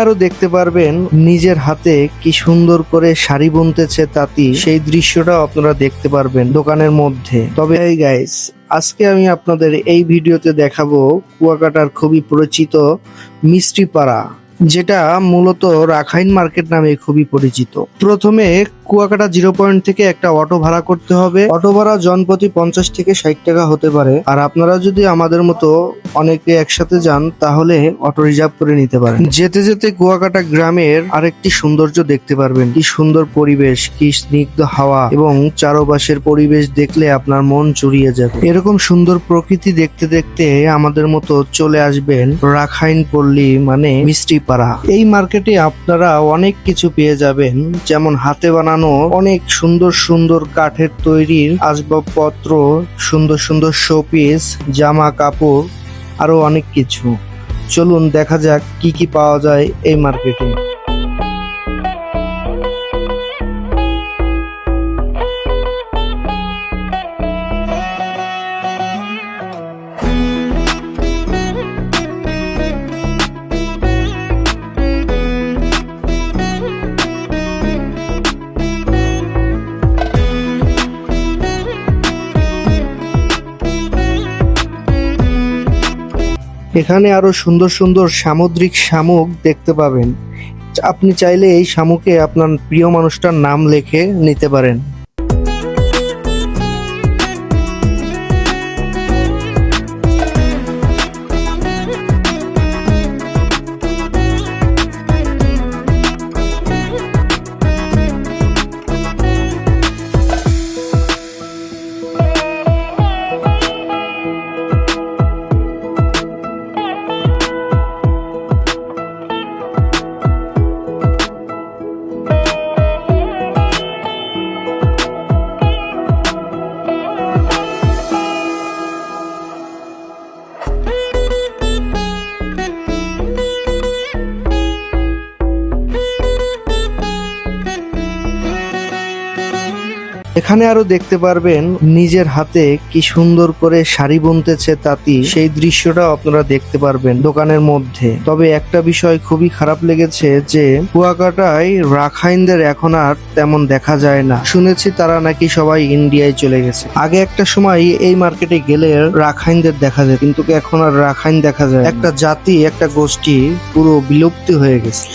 আরো দেখতে পারবেন নিজের হাতে কি সুন্দর করে শাড়ি বুনতেছে তাঁতি, সেই দৃশ্যটাও আপনারা দেখতে পারবেন দোকানের মধ্যে। তবে গাইস, আজকে আমি আপনাদের এই ভিডিওতে দেখাবো কুয়াকাটার খুবই পরিচিত মিষ্টি পাড়া, যেটা মূলত রাখাইন মার্কেট নামে খুবই পরিচিত। প্রথমে কুয়াকাটা 0 পয়েন্ট থেকে একটা অটো ভাড়া করতে হবে। অটো ভাড়া জনপ্রতি 50 থেকে 60 টাকা হতে পারে। আর আপনারা যদি আমাদের মতো অনেকে একসাথে যান তাহলে অটো রিজার্ভ করে নিতে পারেন। যেতে যেতে কুয়াকাটা গ্রামের আরেকটি সৌন্দর্য দেখতে পারবেন। কি সুন্দর পরিবেশ, কি স্নিগ্ধ হাওয়া এবং চারপাশের পরিবেশ দেখলে আপনার মন জুড়িয়ে যাবে। এরকম সুন্দর প্রকৃতি দেখতে দেখতে আমাদের মতো চলে আসবেন রাখাইন পল্লী মানে মিষ্টি পাড়া। এই মার্কেটে আপনারা অনেক কিছু পেয়ে যাবেন, যেমন হাতে বানানো অনেক সুন্দর সুন্দর কাঠের তৈরির আসবাবপত্র, সুন্দর সুন্দর শোপিস, জামা কাপড়, আরো অনেক কিছু। চলুন দেখা যাক কি কি পাওয়া যায় এই মার্কেটে। এখানে আরো সুন্দর সুন্দর সামুদ্রিক শামুক দেখতে পাবেন। আপনি চাইলে এই শামুকে আপনার প্রিয় মানুষটার নাম লিখে নিতে পারেন। এখানে আরো দেখতে পারবেন নিজের হাতে কি সুন্দর করে শাড়ি বুনতেছে তাঁতি, সেই দৃশ্যটাও আপনারা দেখতে পারবেন দোকানের মধ্যে। তবে একটা বিষয় খুবই খারাপ লেগেছে যে কুয়াকাটায় রাখাইনদের এখন আর তেমন দেখা যায় না। শুনেছি তারা নাকি সবাই ইন্ডিয়ায় চলে গেছে। আগে একটা সময় এই মার্কেটে গেলে রাখাইনদের দেখা যায়, কিন্তু এখন আর রাখাইন দেখা যায়। একটা জাতি, একটা গোষ্ঠী পুরো বিলুপ্তি হয়ে গেছে।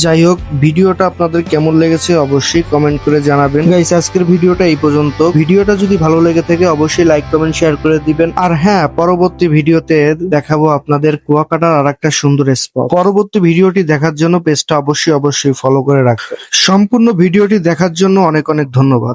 যাই হোক, ভিডিওটা আপনাদের কেমন লেগেছে অবশ্যই কমেন্ট করে জানাবেন। গাইস, আজকের ভিডিওটা এই পর্যন্ত। ভিডিওটা যদি ভালো লেগে থাকে অবশ্যই লাইক কমেন্ট শেয়ার করে দিবেন। আর হ্যাঁ, পরবর্তী ভিডিওতে দেখাবো আপনাদের কুয়াকাটার আরেকটা সুন্দর স্পট। পরবর্তী ভিডিওটি দেখার জন্য পেজটা অবশ্যই ফলো করে রাখবেন। সম্পূর্ণ ভিডিওটি দেখার জন্য অনেক অনেক ধন্যবাদ।